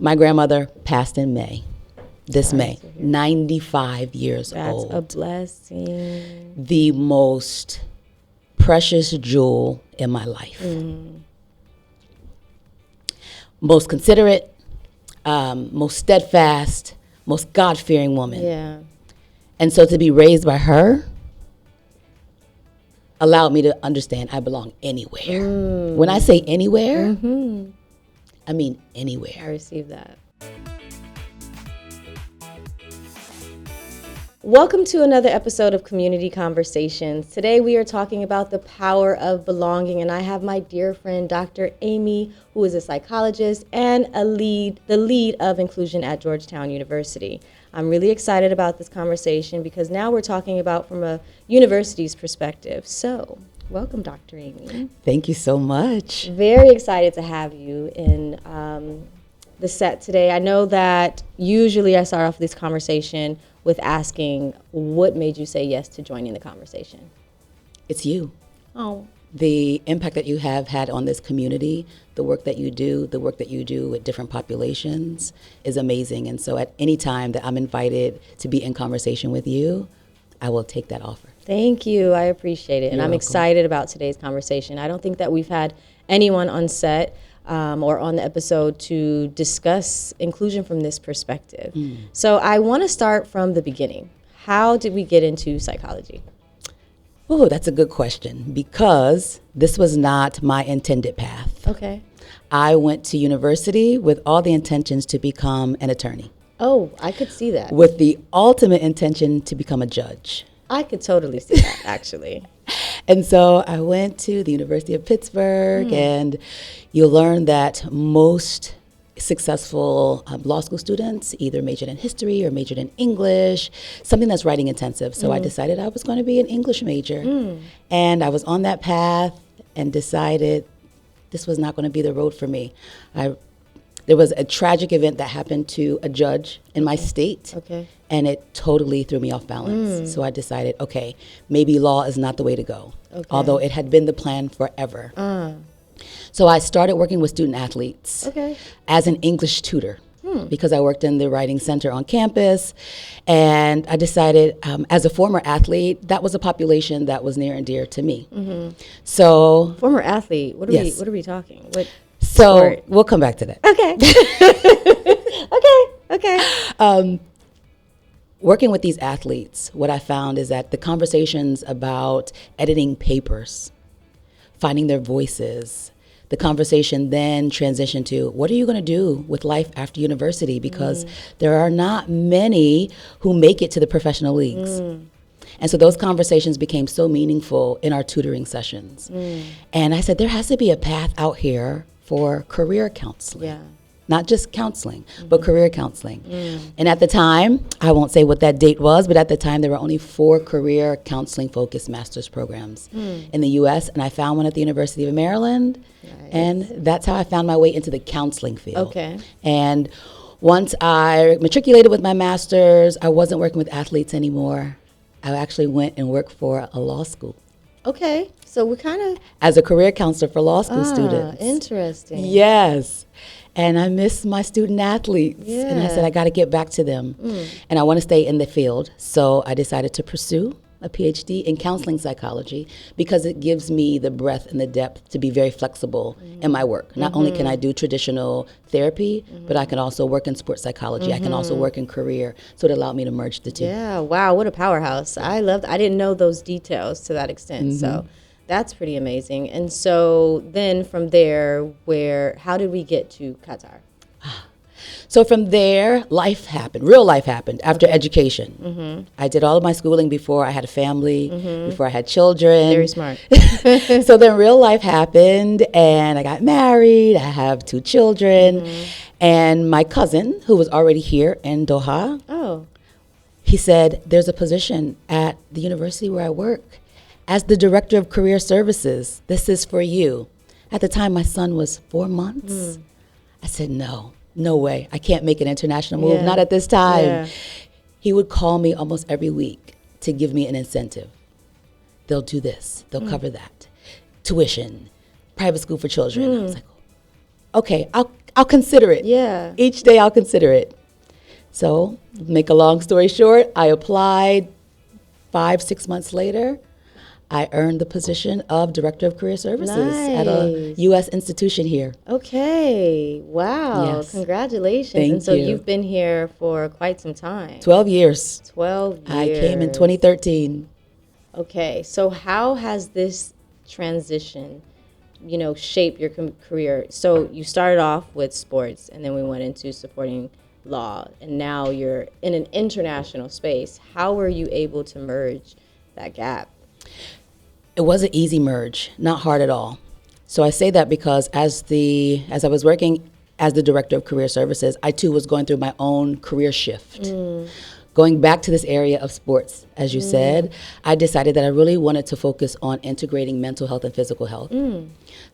My grandmother passed in May. This May, 95 years old. That's a blessing. The most precious jewel in my life. Most considerate, most steadfast, most God-fearing woman. Yeah. And so to be raised by her allowed me to understand I belong anywhere. When I say anywhere, I mean anywhere. I received that. Welcome to another episode of Community Conversations. Today we are talking about the power of belonging, and I have my dear friend Dr. Amy, who is a psychologist and the lead of inclusion at Georgetown University. I'm really excited about this conversation because now we're talking about from a university's perspective. So, welcome, Dr. Amy. Thank you so much. Very excited to have you in the set today. I know that usually I start off this conversation with asking, what made you say yes to joining the conversation? It's you. Oh. The impact that you have had on this community, the work that you do with different populations is amazing. And so at any time that I'm invited to be in conversation with you, I will take that offer. Thank you. I appreciate it. And I'm welcome. excited about today's conversation. I don't think that we've had anyone on set or on the episode to discuss inclusion from this perspective. So I want to start from the beginning. How did we get into psychology? Oh, that's a good question because this was not my intended path. Okay. I went to university with all the intentions to become an attorney, Oh, I could see that. with the ultimate intention to become a judge. I could totally see that, actually. And so I went to the University of Pittsburgh, and you'll learn that most successful law school students either majored in history or majored in English, something that's writing intensive. So I decided I was going to be an English major. And I was on that path and decided this was not going to be the road for me. There was a tragic event that happened to a judge in my state. Okay. And it totally threw me off balance. So I decided, okay, maybe law is not the way to go, although it had been the plan forever. So I started working with student athletes as an English tutor because I worked in the writing center on campus. And I decided, as a former athlete, that was a population that was near and dear to me. So, Former athlete, what are Yes. we talking? What so sport? we'll come back to that. Okay. Working with these athletes, what I found is that the conversations about editing papers, finding their voices, the conversation then transitioned to what are you going to do with life after university? Because there are not many who make it to the professional leagues. And so those conversations became so meaningful in our tutoring sessions. And I said, there has to be a path out here for career counseling. Yeah. Not just counseling, but career counseling. And at the time, I won't say what that date was, but at the time there were only 4 career counseling focused master's programs in the US, and I found one at the University of Maryland. And that's how I found my way into the counseling field. Okay. And once I matriculated with my master's, I wasn't working with athletes anymore. I actually went and worked for a law school Okay. So we're kind of as a career counselor for law school students. interesting. Yes. And I miss my student athletes. And I said, I got to get back to them. And I want to stay in the field. So I decided to pursue a PhD in counseling psychology because it gives me the breadth and the depth to be very flexible in my work. Not only can I do traditional therapy, but I can also work in sports psychology. I can also work in career. So it allowed me to merge the two. Yeah. Wow. What a powerhouse. I didn't know those details to that extent. So that's pretty amazing. And so then from there, how did we get to Qatar? So from there, life happened. Real life happened after education. I did all of my schooling before I had a family, before I had children. Very smart. So then real life happened, and I got married. I have 2 children. And my cousin, who was already here in Doha, Oh. he said, there's a position at the university where I work as the director of career services. This is for you. At the time, my son was 4 months. I said, no way. I can't make an international move, not at this time. Yeah. He would call me almost every week to give me an incentive. They'll do this. They'll cover that. Tuition, private school for children. I was like, okay, I'll consider it. Yeah. Each day I'll consider it. So, make a long story short, I applied. 5-6 months later, I earned the position of Director of Career Services at a Nice. U.S. institution here. Okay. Wow. Yes. Congratulations. Thank and so you. you've been here for quite some time. 12 years. 12 years. I came in 2013. Okay. So how has this transition, shaped your career? So you started off with sports, and then we went into supporting law, and now you're in an international space. How were you able to merge that gap? It was an easy merge, not hard at all. So I say that because as I was working as the Director of Career Services, I too was going through my own career shift. Going back to this area of sports, as you said, I decided that I really wanted to focus on integrating mental health and physical health.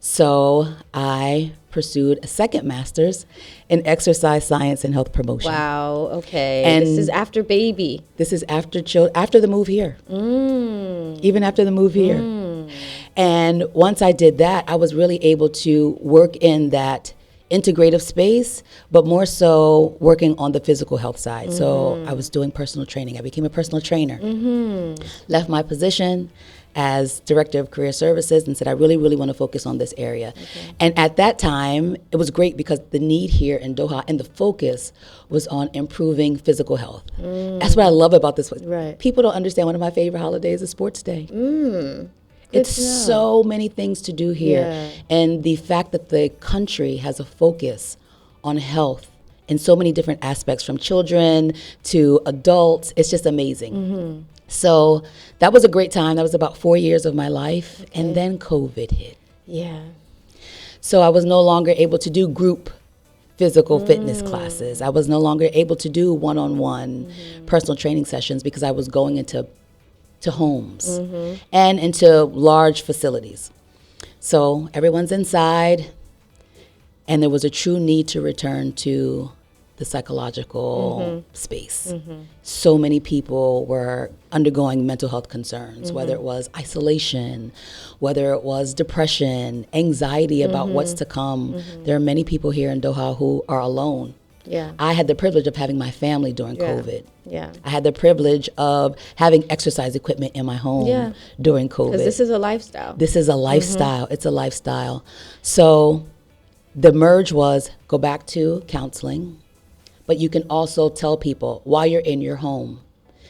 So I pursued a second master's in exercise science and health promotion. Wow. Okay. And this is after baby. This is after the move here. Even after the move here. And once I did that, I was really able to work in that integrative space, but more so working on the physical health side. So I was doing personal training. I became a personal trainer. Left my position as Director of Career Services and said, I really, really want to focus on this area. Okay. And at that time, it was great because the need here in Doha and the focus was on improving physical health. That's what I love about this. Right. People don't understand one of my favorite holidays is Sports Day. It's so many things to do here. Yeah. And the fact that the country has a focus on health in so many different aspects, from children to adults, it's just amazing. So that was a great time. That was about 4 years of my life. Okay. And then COVID hit. Yeah. So I was no longer able to do group physical fitness classes. I was no longer able to do one-on-one personal training sessions because I was going into homes and into large facilities. So everyone's inside, and there was a true need to return to the psychological space. So many people were undergoing mental health concerns, whether it was isolation, whether it was depression, anxiety about what's to come. There are many people here in Doha who are alone. Yeah. I had the privilege of having my family during COVID. Yeah. I had the privilege of having exercise equipment in my home during COVID. Because this is a lifestyle. This is a lifestyle. It's a lifestyle. So the merge was go back to counseling, but you can also tell people while you're in your home,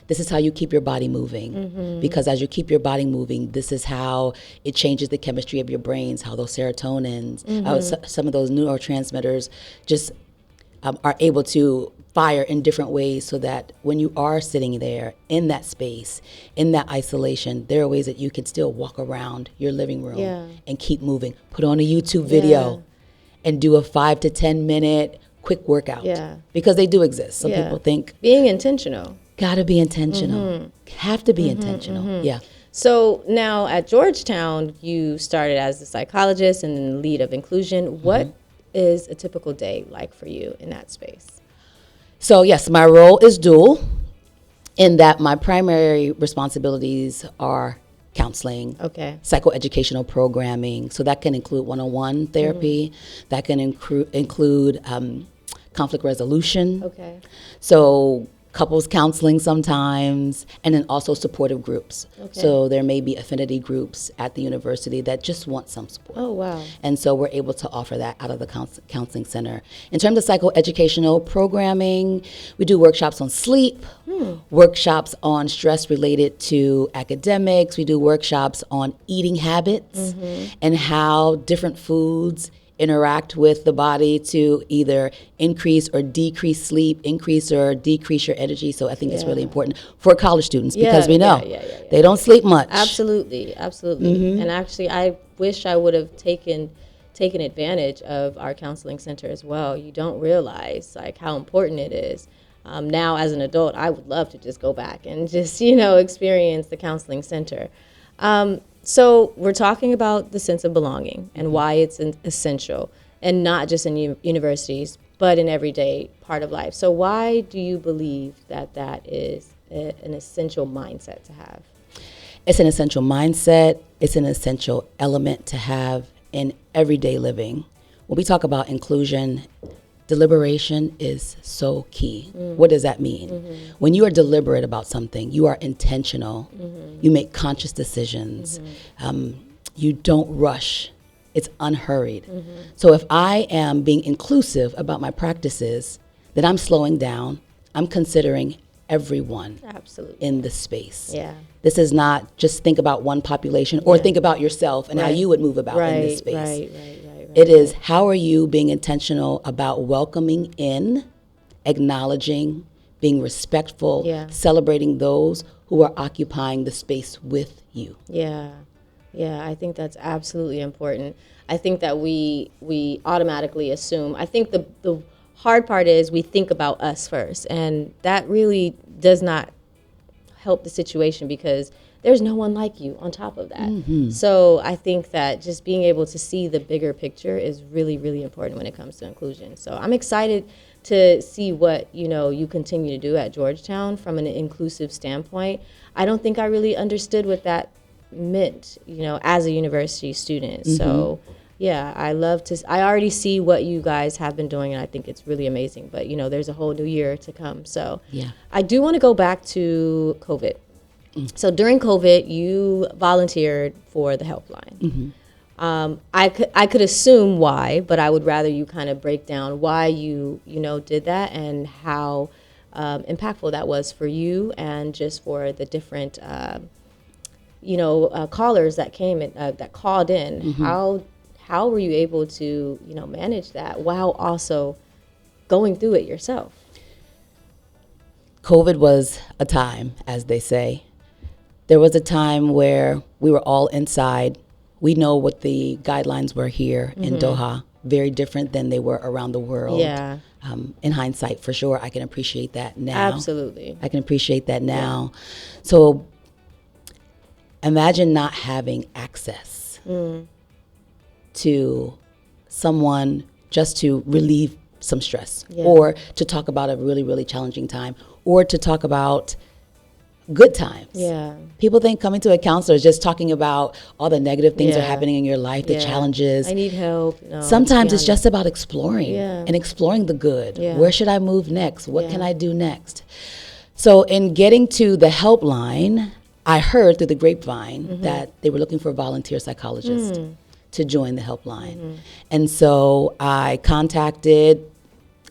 this is how you keep your body moving. Because as you keep your body moving, this is how it changes the chemistry of your brains, how those serotonins, some of those neurotransmitters just are able to fire in different ways, so that when you are sitting there in that space, in that isolation, there are ways that you can still walk around your living room and keep moving. Put on a YouTube video and do a 5 to 10 minute quick workout. Because they do exist. Some people think being intentional. Gotta be intentional. Have to be intentional. Yeah. So now at Georgetown, you started as a psychologist and then lead of inclusion. What is a typical day like for you in that space? So yes, my role is dual in that my primary responsibilities are counseling, psychoeducational programming. So that can include one-on-one therapy, that can include conflict resolution. So couples counseling sometimes, and then also supportive groups. So there may be affinity groups at the university that just want some support. Oh, wow. And so we're able to offer that out of the counseling center. In terms of psychoeducational programming, we do workshops on sleep, workshops on stress related to academics. We do workshops on eating habits and how different foods interact with the body to either increase or decrease sleep, increase or decrease your energy. So I think it's really important for college students because we know they don't sleep much. Absolutely. And actually, I wish I would have taken advantage of our counseling center as well. You don't realize like how important it is. Now as an adult, I would love to just go back and just, experience the counseling center. So we're talking about the sense of belonging and why it's essential, and not just in universities, but in everyday part of life. So why do you believe that is an essential mindset to have? It's an essential mindset. It's an essential element to have in everyday living, when we talk about inclusion, deliberation is so key. What does that mean? When you are deliberate about something, you are intentional, you make conscious decisions, you don't rush, it's unhurried. So if I am being inclusive about my practices, then I'm slowing down, I'm considering everyone Absolutely. in the space. Yeah. This is not just think about one population or think about yourself and how you would move about in this space. Right. It is, how are you being intentional about welcoming in, acknowledging, being respectful, celebrating those who are occupying the space with you? Yeah, I think that's absolutely important. I think that we automatically assume. I think the hard part is we think about us first, and that really does not help the situation because there's no one like you on top of that. So I think that just being able to see the bigger picture is really, really important when it comes to inclusion. So I'm excited to see what, you continue to do at Georgetown from an inclusive standpoint. I don't think I really understood what that meant, as a university student. So yeah, I already see what you guys have been doing, and I think it's really amazing. But, there's a whole new year to come. So I do want to go back to COVID. So during COVID, you volunteered for the helpline. I could assume why, but I would rather you kind of break down why you did that and how impactful that was for you and just for the different callers that came in, that called in. How were you able to manage that while also going through it yourself? COVID was a time, as they say. There was a time where we were all inside. We know what the guidelines were here in Doha, very different than they were around the world. Yeah. In hindsight, for sure, I can appreciate that now. Absolutely. I can appreciate that now. So imagine not having access to someone just to relieve some stress or to talk about a really, really challenging time or to talk about good times. Yeah. People think coming to a counselor is just talking about all the negative things that are happening in your life, the challenges. I need help. No, sometimes it's just about exploring and exploring the good. Yeah. Where should I move next? What can I do next? So in getting to the helpline, I heard through the grapevine that they were looking for a volunteer psychologist to join the helpline. And so I contacted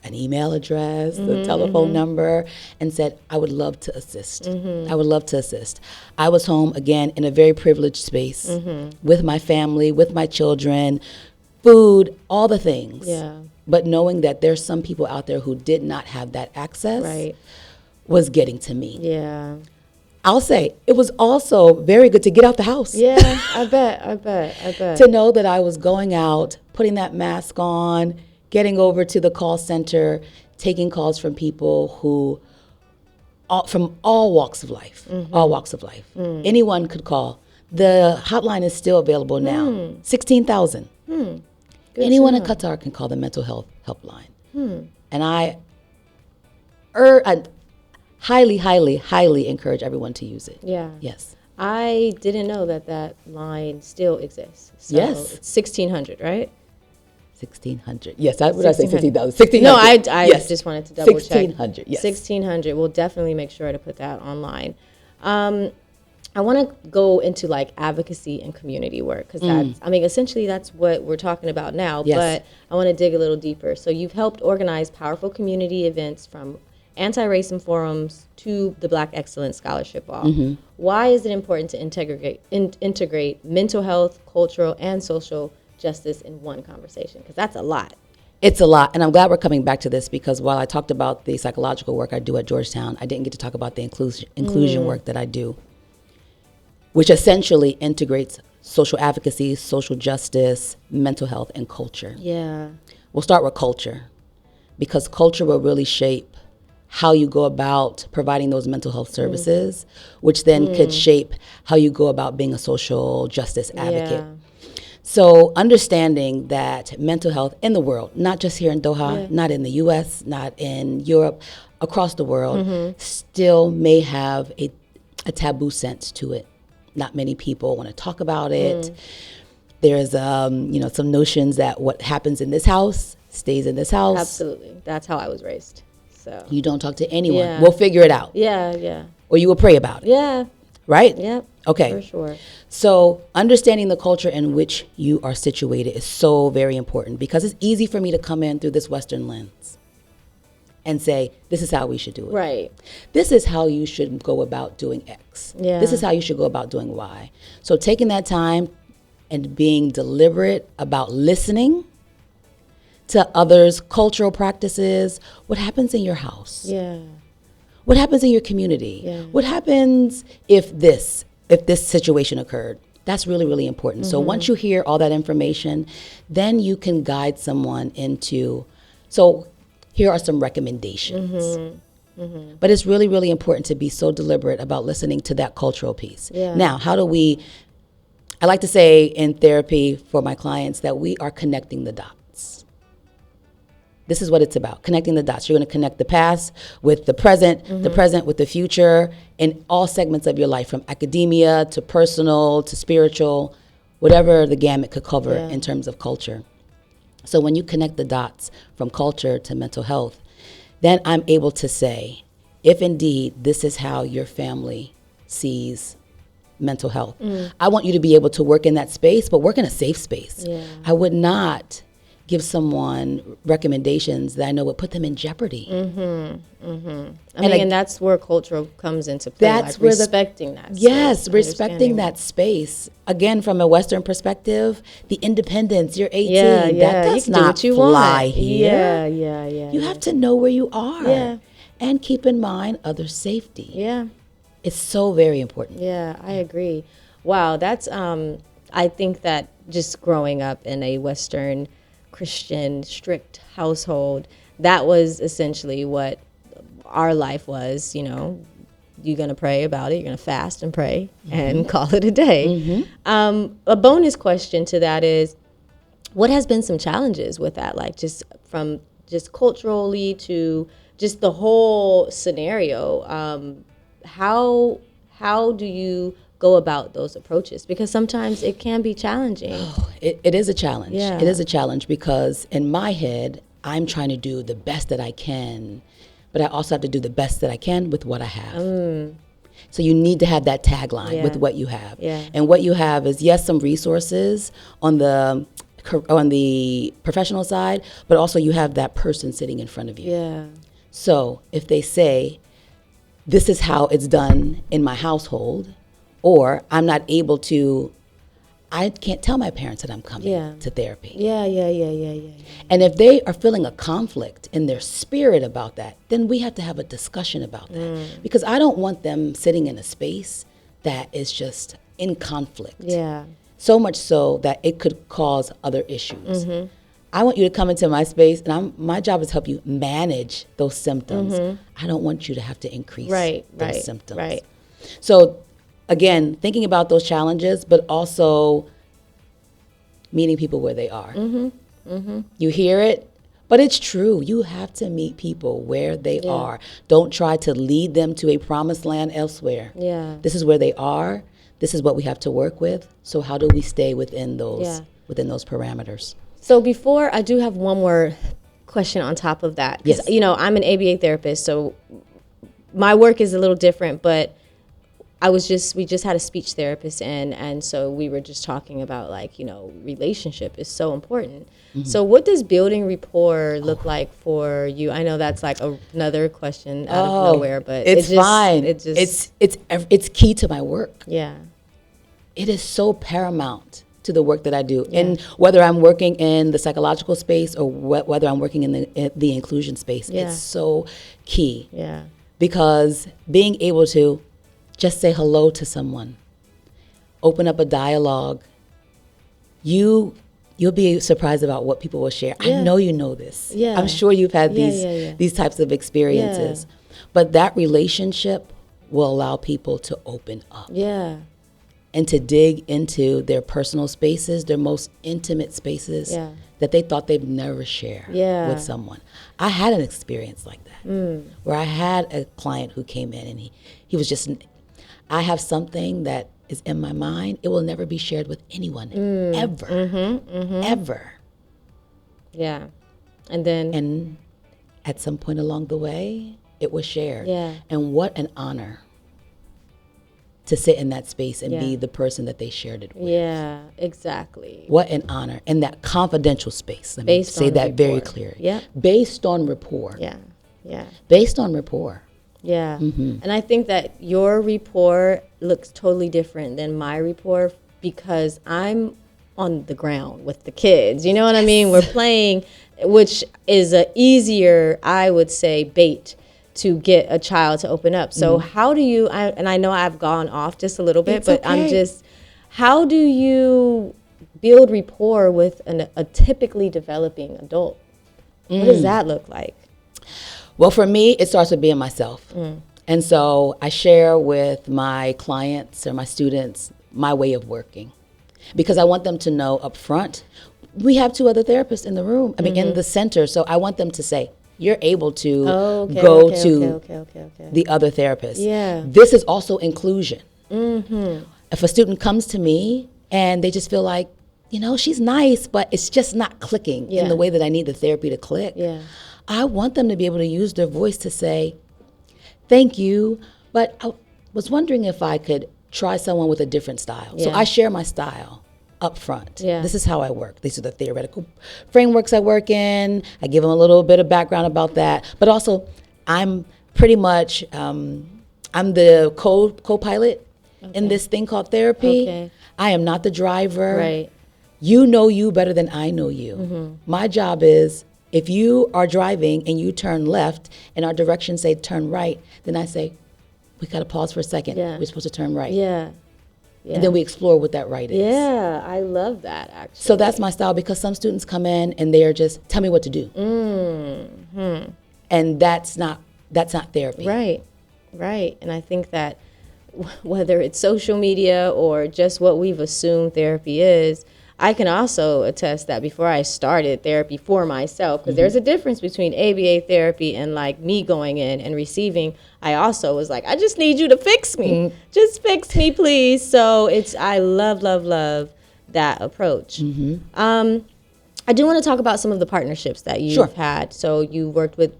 an email address, the telephone number, and said, I would love to assist. I would love to assist. I was home, again, in a very privileged space with my family, with my children, food, all the things. Yeah. But knowing that there's some people out there who did not have that access was getting to me. Yeah. I'll say, it was also very good to get out the house. Yeah, I bet. To know that I was going out, putting that mask on, getting over to the call center, taking calls from people who, from all walks of life, Anyone could call. The hotline is still available now, 16,000. Anyone in Qatar can call the mental health helpline. And I highly encourage everyone to use it. Yeah. Yes. I didn't know that line still exists. So Yes. It's 1,600, right? 1,600. Yes, I say 16,000. 1,600. No, I just wanted to double check. 1,600, yes. 1,600. We'll definitely make sure to put that online. I want to go into like advocacy and community work because essentially that's what we're talking about now. Yes. But I want to dig a little deeper. So you've helped organize powerful community events from anti-racism forums to the Black Excellence Scholarship Ball. Why is it important to integrate mental health, cultural, and social justice in one conversation? Because that's a lot. It's a lot, and I'm glad we're coming back to this because while I talked about the psychological work I do at Georgetown, I didn't get to talk about the inclusion work that I do, which essentially integrates social advocacy, social justice, mental health, and culture. Yeah. We'll start with culture because culture will really shape how you go about providing those mental health services, which then could shape how you go about being a social justice advocate. So understanding that mental health in the world, not just here in Doha, not in the US, not in Europe, across the world, still may have a taboo sense to it. Not many people want to talk about it. There's, some notions that what happens in this house stays in this house. Absolutely. That's how I was raised. So You don't talk to anyone. Yeah. We'll figure it out. yeah. Or you will pray about it. Yeah. Right? Yep. Okay. For sure. So understanding the culture in which you are situated is so very important, because it's easy for me to come in through this Western lens and say, this is how we should do it. Right. This is how you should go about doing X. Yeah. This is how you should go about doing Y. So taking that time and being deliberate about listening to others' cultural practices, what happens in your house? Yeah. What happens in your community? Yeah. What happens if this situation occurred? That's really, really important. So once you hear all that information, then you can guide someone into, so here are some recommendations. But it's really, really important to be so deliberate about listening to that cultural piece. Yeah. Now, I like to say in therapy for my clients that we are connecting the dots. This is what it's about, connecting the dots. You're going to connect the past with the present with the future, in all segments of your life, from academia to personal to spiritual, whatever the gamut could cover in terms of culture. So when you connect the dots from culture to mental health, then I'm able to say, if indeed this is how your family sees mental health, I want you to be able to work in that space, but work in a safe space. Yeah. I would not give someone recommendations that I know would put them in jeopardy. And that's where culture comes into play. That's like where respecting that. Yes, space, respecting understanding that space. Again, from a Western perspective, the independence, you're 18, Yeah, that you does can do not what you fly want. here. Yeah. You have to know where you are. Yeah. And keep in mind other safety. Yeah. It's so very important. Yeah, I agree. Wow, that's I think that just growing up in a Western Christian strict household, that was essentially what our life was. You're gonna pray about it, you're gonna fast and pray and call it a day. A bonus question to that is, what has been some challenges with that, like just from just culturally to just the whole scenario? How do you go about those approaches? Because sometimes it can be challenging. It is a challenge. Yeah. It is a challenge because in my head, I'm trying to do the best that I can, but I also have to do the best that I can with what I have. So you need to have that tagline with what you have. Yeah. And what you have is, yes, some resources on the professional side, but also you have that person sitting in front of you. Yeah. So if they say, this is how it's done in my household, or I'm not able to, I can't tell my parents that I'm coming to therapy. Yeah. And if they are feeling a conflict in their spirit about that, then we have to have a discussion about that. Because I don't want them sitting in a space that is just in conflict. Yeah. So much so that it could cause other issues. I want you to come into my space, and my job is to help you manage those symptoms. I don't want you to have to increase those symptoms. Right. So again, thinking about those challenges, but also meeting people where they are. You hear it, but it's true. You have to meet people where they are. Don't try to lead them to a promised land elsewhere. Yeah. This is where they are. This is what we have to work with. So how do we stay within those parameters? So before, I do have one more question on top of that. 'Cause, Yes. I'm an ABA therapist, so my work is a little different, but we just had a speech therapist in, and so we were just talking about relationship is so important. So what does building rapport look like for you? I know that's like another question out of nowhere, but it's fine. It's key to my work. Yeah. It is so paramount to the work that I do. And whether I'm working in the psychological space or whether I'm working in the inclusion space, it's so key. Yeah. Because being able to just say hello to someone, open up a dialogue, you'll be surprised about what people will share. I know you know this. Yeah. I'm sure you've had these types of experiences. But that relationship will allow people to open up. Yeah. And to dig into their personal spaces, their most intimate spaces that they thought they'd never share with someone. I had an experience like that where I had a client who came in and he was just, I have something that is in my mind, it will never be shared with anyone, ever, ever. Yeah. And then. And at some point along the way, it was shared. Yeah. And what an honor to sit in that space and Yeah. be the person that they shared it with. Yeah, exactly. What an honor. In that confidential space. Let me say that very clearly. Yeah. Based on rapport. Yeah. Yeah. Based on rapport. Yeah. And I think that your rapport looks totally different than my rapport because I'm on the ground with the kids. You know what I mean? We're playing, which is a easier, I would say, bait to get a child to open up. So how do you, and I know I've gone off just a little bit, It's but okay. how do you build rapport with a typically developing adult? What does that look like? Well, for me, it starts with being myself. And so I share with my clients or my students my way of working because I want them to know up front, we have 2 other therapists in the room, in the center. So I want them to say, you're able to go to the other therapist. Yeah. This is also inclusion. If a student comes to me and they just feel like, she's nice, but it's just not clicking in the way that I need the therapy to click. Yeah. I want them to be able to use their voice to say, thank you, but I was wondering if I could try someone with a different style. So Yeah. I share my style up front. Yeah. This is how I work. These are the theoretical frameworks I work in. I give them a little bit of background about that. But also, I'm pretty much, I'm the co-pilot in this thing called therapy. Okay. I am not the driver. Right. You know you better than I know you. My job is, if you are driving and you turn left and our directions say turn right, then I say, we got to pause for a second. Yeah. We're supposed to turn right. Yeah. Yeah. And then we explore what that right is. Yeah, I love that actually. So that's my style because some students come in and they are just, tell me what to do. And that's not therapy. Right. And I think that whether it's social media or just what we've assumed therapy is, I can also attest that before I started therapy for myself, because there's a difference between ABA therapy and like me going in and receiving, I also was like, I just need you to fix me. Just fix me, please. So I love that approach. I do want to talk about some of the partnerships that you've had. So you worked with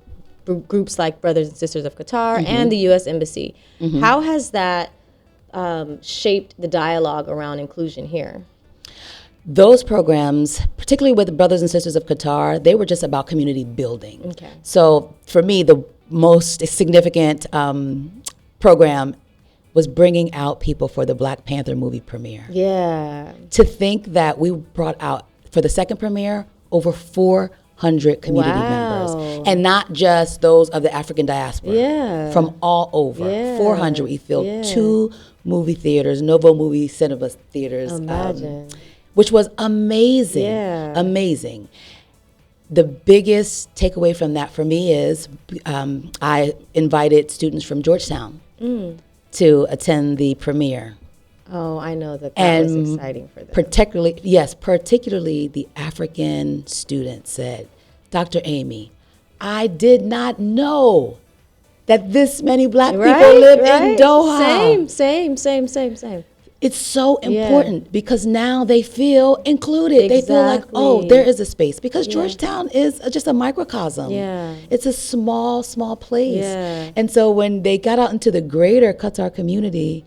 groups like Brothers and Sisters of Qatar and the U.S. Embassy. How has that shaped the dialogue around inclusion here? Those programs, particularly with the Brothers and Sisters of Qatar, they were just about community building. Okay. So for me, the most significant program was bringing out people for the Black Panther movie premiere. Yeah. To think that we brought out, for the second premiere, over 400 community members. And not just those of the African diaspora. Yeah. From all over. Yeah. 400. We filled 2 movie theaters, Novo Movie Cinema theaters. Imagine. Which was amazing. Yeah. Amazing. The biggest takeaway from that for me is I invited students from Georgetown to attend the premiere. Oh, I know that And was exciting for them. Particularly the African students said, Dr. Amy, I did not know that this many Black people live in Doha. Same. It's so important because now they feel included. They feel like, oh, there is a space. Because Georgetown is just a microcosm. Yeah. It's a small place. Yeah. And so when they got out into the greater Qatar community,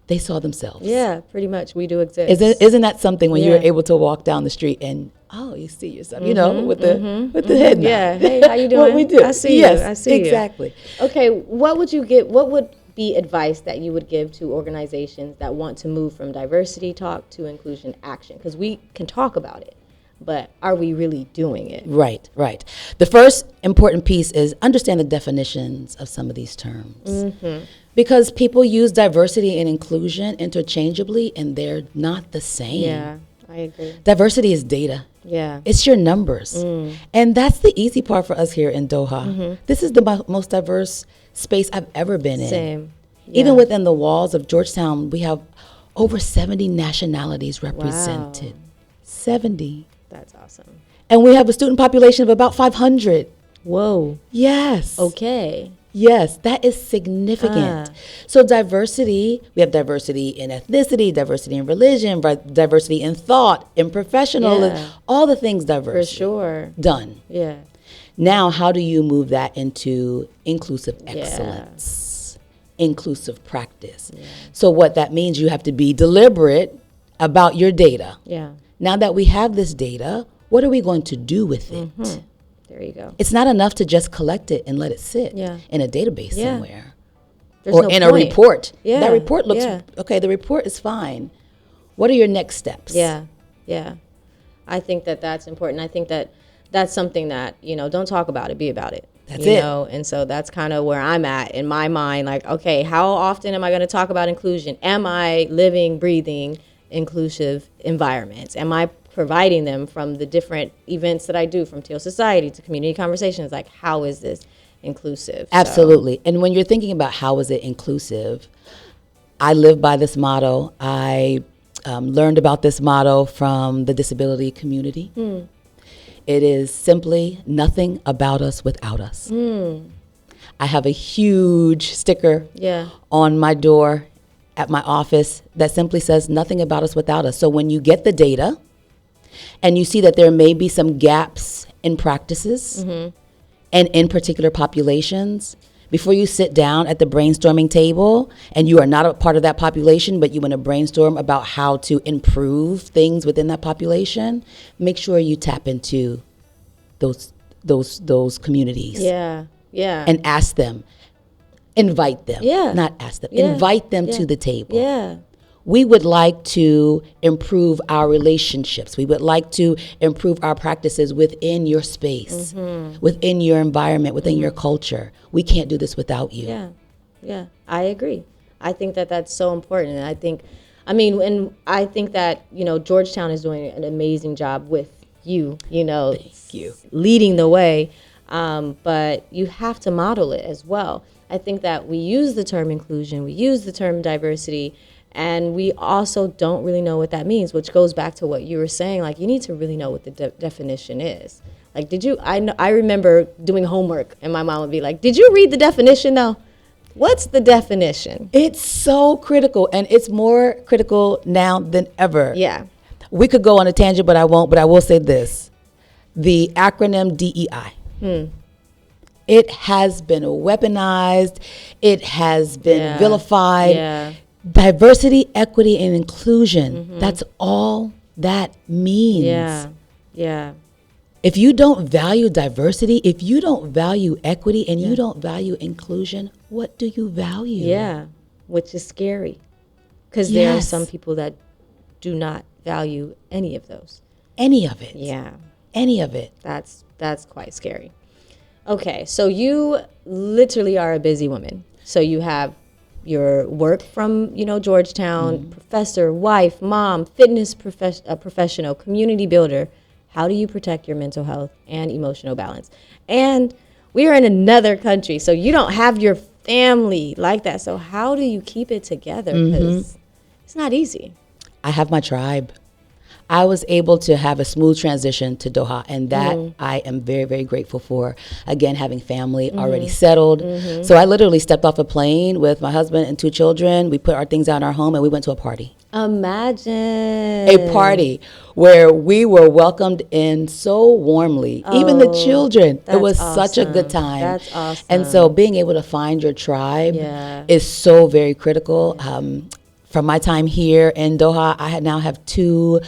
they saw themselves. Yeah, pretty much. We do exist. Isn't that something when Yeah. you're able to walk down the street and, oh, you see yourself, with the head nod. Yeah. Hey, how you doing? What we do. I see yes, you. I see exactly. you. Okay, what would be advice that you would give to organizations that want to move from diversity talk to inclusion action? Because we can talk about it, but are we really doing it? Right. The first important piece is understand the definitions of some of these terms. Because people use diversity and inclusion interchangeably, and they're not the same. Yeah, I agree. Diversity is data. Yeah. It's your numbers. And that's the easy part for us here in Doha. This is the most diverse space I've ever been in. Same. Even Yeah. within the walls of Georgetown, we have over 70 nationalities represented. 70. That's awesome. And we have a student population of about 500. Whoa. Yes. Okay. Yes, that is significant. So diversity, we have diversity in ethnicity, diversity in religion, diversity in thought, in professionalism, all the things diverse. For sure. Done. Yeah. Now, how do you move that into inclusive excellence, inclusive practice? Yeah. So what that means, you have to be deliberate about your data. Yeah. Now that we have this data, what are we going to do with it? Mm-hmm. There you go. It's not enough to just collect it and let it sit in a database somewhere. There's or no in point. A report. Yeah. That report looks, okay, the report is fine. What are your next steps? Yeah, yeah. I think that that's important. I think that that's something that, don't talk about it, be about it. That's it. And so that's kind of where I'm at in my mind. Like, okay, how often am I going to talk about inclusion? Am I living, breathing inclusive environments? Am I providing them from the different events that I do, from Teal Society to community conversations? Like, how is this inclusive? Absolutely. So. And when you're thinking about how is it inclusive, I live by this motto. I learned about this motto from the disability community. It is simply nothing about us without us. I have a huge sticker on my door at my office that simply says nothing about us without us. So when you get the data, and you see that there may be some gaps in practices and in particular populations, before you sit down at the brainstorming table and you are not a part of that population, but you want to brainstorm about how to improve things within that population, make sure you tap into those communities. Yeah. And ask them, invite them. Not ask them, invite them to the table. Yeah. We would like to improve our relationships. We would like to improve our practices within your space, within your environment, within your culture. We can't do this without you. Yeah, I agree. I think that that's so important. And I think that, Georgetown is doing an amazing job with you, Thank you. Leading the way. But you have to model it as well. I think that we use the term inclusion, we use the term diversity, and we also don't really know what that means, which goes back to what you were saying. Like, you need to really know what the definition is. Like, I remember doing homework, and my mom would be like, did you read the definition, though? What's the definition? It's so critical, and it's more critical now than ever. Yeah. We could go on a tangent, but I won't. But I will say this. The acronym DEI. It has been weaponized. It has been vilified. Yeah. Diversity, equity, and inclusion. That's all that means. Yeah. If you don't value diversity, if you don't value equity, and you don't value inclusion, what do you value? Yeah, which is scary. Because there are some people that do not value any of those. Any of it. Yeah. Any of it. That's quite scary. Okay, so you literally are a busy woman. So you have your work from, Georgetown, professor, wife, mom, fitness professional, community builder. How do you protect your mental health and emotional balance? And we are in another country, so you don't have your family like that. So how do you keep it together? Because it's not easy. I have my tribe. I was able to have a smooth transition to Doha, and that I am very, very grateful for. Again, having family already settled. So I literally stepped off a plane with my husband and 2 children. We put our things out in our home, and we went to a party. Imagine. A party where we were welcomed in so warmly. Even the children. It was such a good time. That's awesome. And so being able to find your tribe is so very critical. From my time here in Doha, I now have 2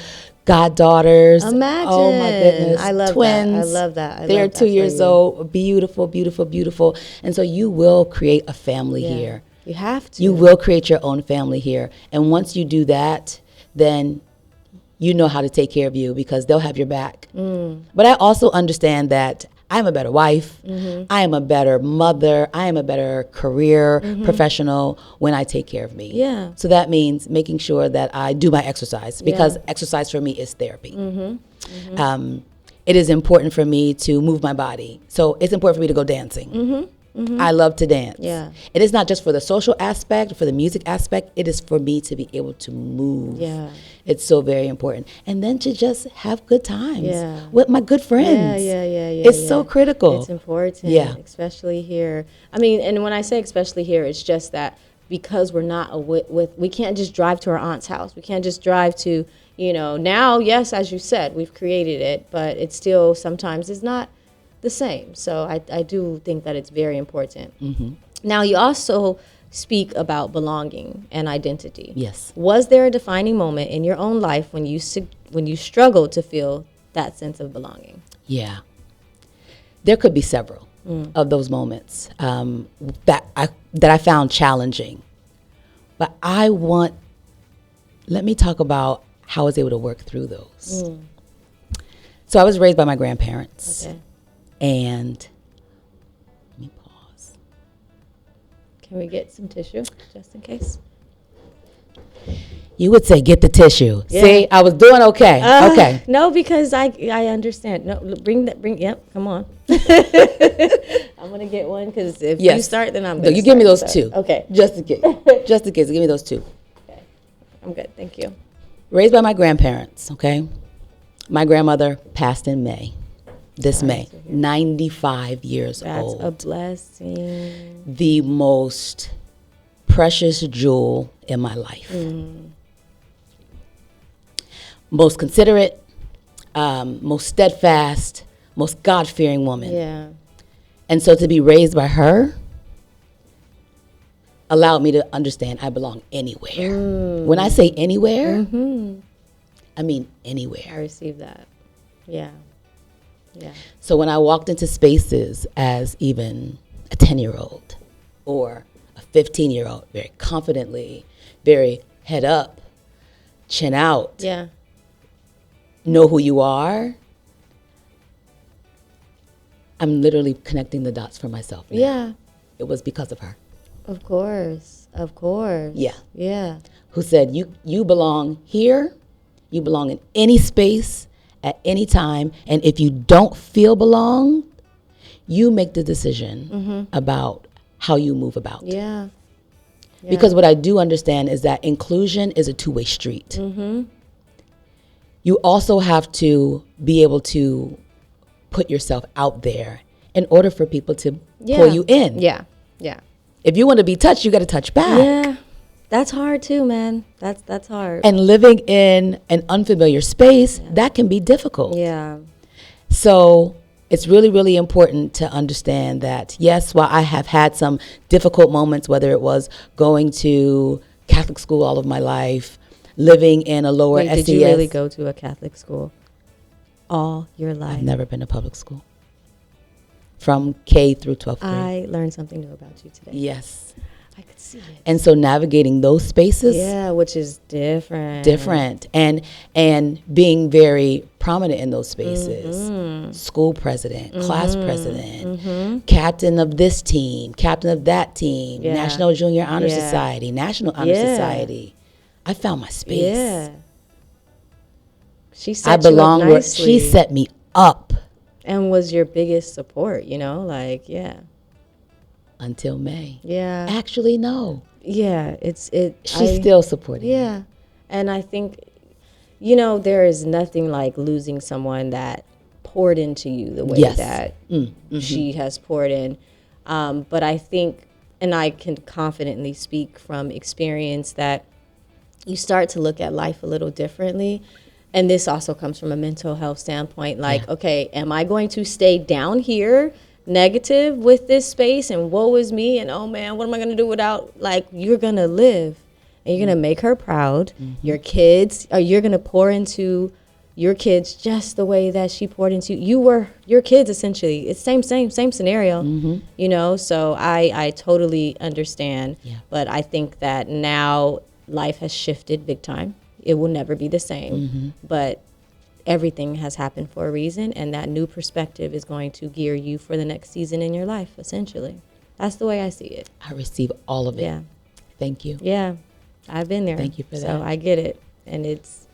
goddaughters. Imagine. Oh my goodness. I love Twins. that. I love that. They're 2 years old. Beautiful, beautiful, beautiful. And so you will create a family here. You have to. You will create your own family here. And once you do that, then you know how to take care of you because they'll have your back. But I also understand that I'm a better wife. I am a better mother. I am a better career professional when I take care of me. Yeah. So that means making sure that I do my exercise because exercise for me is therapy. It is important for me to move my body. So it's important for me to go dancing. I love to dance. Yeah. It is not just for the social aspect, for the music aspect. It is for me to be able to move. Yeah. It's so very important. And then to just have good times Yeah. with my good friends. Yeah. It's so critical. It's important, Yeah. especially here. I mean, and when I say especially here, it's just that because we're not we can't just drive to our aunt's house. We can't just drive to, now, yes, as you said, we've created it, but it still sometimes is not the same. So I do think that it's very important. Now, you also speak about belonging and identity. Yes. Was there a defining moment in your own life when you struggled to feel that sense of belonging? Yeah. There could be several of those moments that I found challenging. But let me talk about how I was able to work through those. So I was raised by my grandparents. Okay. And let me pause. Can we get some tissue just in case? You would say, get the tissue. Yeah. See, I was doing okay. Okay. No, because I understand. No, yep, come on. I'm going to get one because if you start, then I'm going to You give me those two. Okay. Just in case. Just in case. Give me those two. Okay. I'm good. Thank you. Raised by my grandparents, okay? My grandmother passed in May. This May. 95 years old. That's a blessing. The most precious jewel in my life. Most considerate, most steadfast, most God-fearing woman. Yeah. And so to be raised by her allowed me to understand I belong anywhere. When I say anywhere, I mean anywhere. I received that. Yeah. Yeah. So when I walked into spaces as even a 10-year-old or a 15-year-old, very confidently, very head up, chin out, Yeah. know who you are, I'm literally connecting the dots for myself now. Yeah. It was because of her. Of course. Of course. Yeah. Yeah. Who said, you belong here, you belong in any space, at any time, and if you don't feel belong, you make the decision about how you move about. Yeah. Because what I do understand is that inclusion is a two-way street. You also have to be able to put yourself out there in order for people to pull you in. Yeah. Yeah. If you want to be touched, you got to touch back. Yeah. That's hard too, man. That's hard. And living in an unfamiliar space, that can be difficult. Yeah. So it's really, really important to understand that, yes, while I have had some difficult moments, whether it was going to Catholic school all of my life, living in a lower SES. Did you really go to a Catholic school all your life? I've never been to public school. From K through 12th grade. I learned something new about you today. Yes. I could see it. And so navigating those spaces. Yeah, which is different. And being very prominent in those spaces. School president, class president, captain of this team, captain of that team, National Junior Honor Society, National Honor Society. I found my space. Yeah. She I set belong you up where nicely. she set me up. And was your biggest support, Until May. Yeah. Actually, no. Yeah, She's still supporting me. Yeah. And I think, there is nothing like losing someone that poured into you the way that she has poured in. But I think, and I can confidently speak from experience, that you start to look at life a little differently. And this also comes from a mental health standpoint. Like, okay, am I going to stay down here negative with this space and woe is me and oh man, what am I going to do without, you're going to live and you're going to make her proud. Your kids, you're going to pour into your kids just the way that she poured into you. Were your kids essentially. It's same scenario, so I totally understand. Yeah. But I think that now life has shifted big time. It will never be the same, but everything has happened for a reason, and that new perspective is going to gear you for the next season in your life, essentially. That's the way I see it. I receive all of it. Yeah. Thank you. Yeah, I've been there. Thank you for that. So I get it, and it's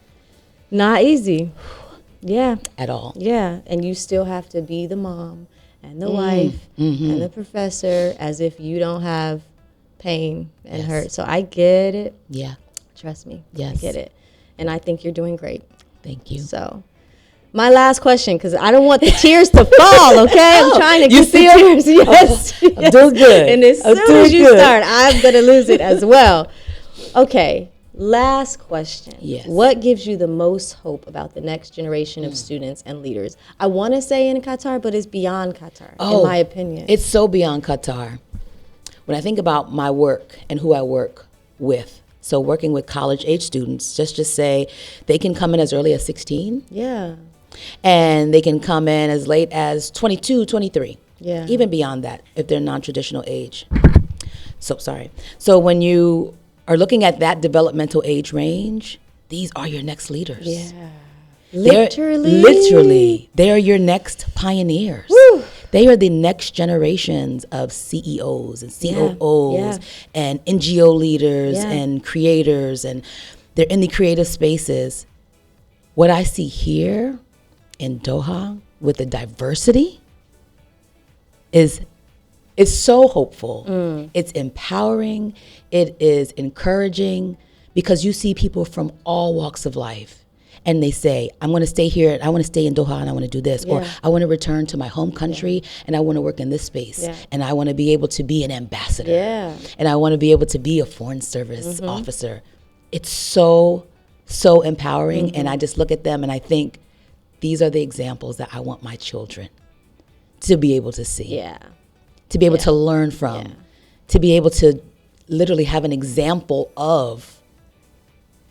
not easy. Yeah. At all. Yeah, and you still have to be the mom and the wife and the professor as if you don't have pain and hurt. So I get it. Yeah. Trust me. Yes. I get it. And I think you're doing great. Thank you. So my last question, because I don't want the tears to fall, okay? I'm trying to keep the tears. Yes. I'm doing good. And as soon as you start, I'm going to lose it as well. Okay. Last question. Yes. What gives you the most hope about the next generation of students and leaders? I want to say in Qatar, but it's beyond Qatar, in my opinion. It's so beyond Qatar. When I think about my work and who I work with, so working with college-age students, just say they can come in as early as 16. Yeah. And they can come in as late as 22, 23. Yeah. Even beyond that, if they're non-traditional age. So when you are looking at that developmental age range, these are your next leaders. Yeah. Literally. They are your next pioneers. Woo. They are the next generations of CEOs and COOs and NGO leaders and creators, and they're in the creative spaces. What I see here in Doha with the diversity is so hopeful. It's empowering. It is encouraging, because you see people from all walks of life, and they say, I'm going to stay here, I want to stay in Doha, and I want to do this, or I want to return to my home country, and I want to work in this space, and I want to be able to be an ambassador, and I want to be able to be a foreign service officer. It's so empowering, and I just look at them and I think, these are the examples that I want my children to be able to see, to be able to learn from, to be able to literally have an example of,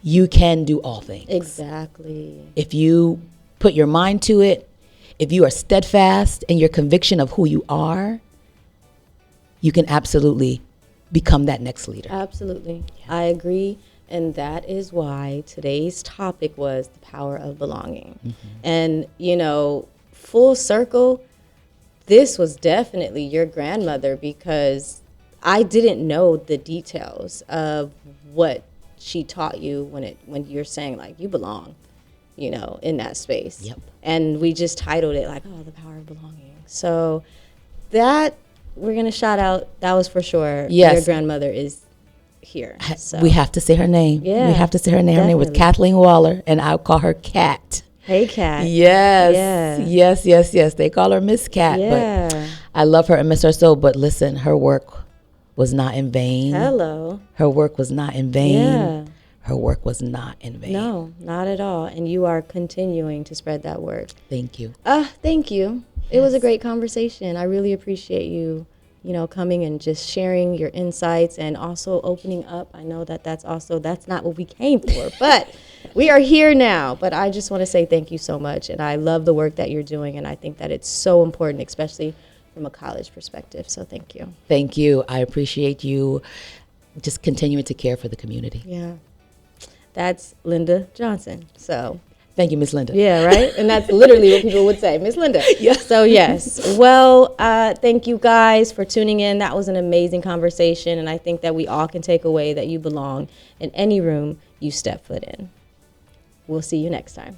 you can do all things. Exactly. If you put your mind to it, if you are steadfast in your conviction of who you are, you can absolutely become that next leader. Absolutely. I agree. And that is why today's topic was the power of belonging. And, full circle, this was definitely your grandmother, because I didn't know the details of what she taught you when you're saying, like, you belong, in that space. Yep. And we just titled it like, the power of belonging. So that we're going to shout out, that was for sure. Yes. Your grandmother is here. So. We have to say her name. Yeah, we have to say her name. definitely. Her name was Kathleen Waller, and I'll call her Kat. Hey, Kat. Yes. Yes. They call her Miss Kat. Yeah. But I love her and miss her so. But listen, her work was not in vain. Hello. Her work was not in vain. Yeah. Her work was not in vain. No, not at all. And you are continuing to spread that word. Thank you. Thank you. Yes. It was a great conversation. I really appreciate you, coming and just sharing your insights and also opening up. I know that's not what we came for, but we are here now. But I just want to say thank you so much. And I love the work that you're doing. And I think that it's so important, especially from a college perspective. So thank you. Thank you. I appreciate you just continuing to care for the community. Yeah. That's Linda Johnson. So thank you, Miss Linda. Yeah, right? And that's literally what people would say, Miss Linda. Yes. So yes. Well, thank you guys for tuning in. That was an amazing conversation. And I think that we all can take away that you belong in any room you step foot in. We'll see you next time.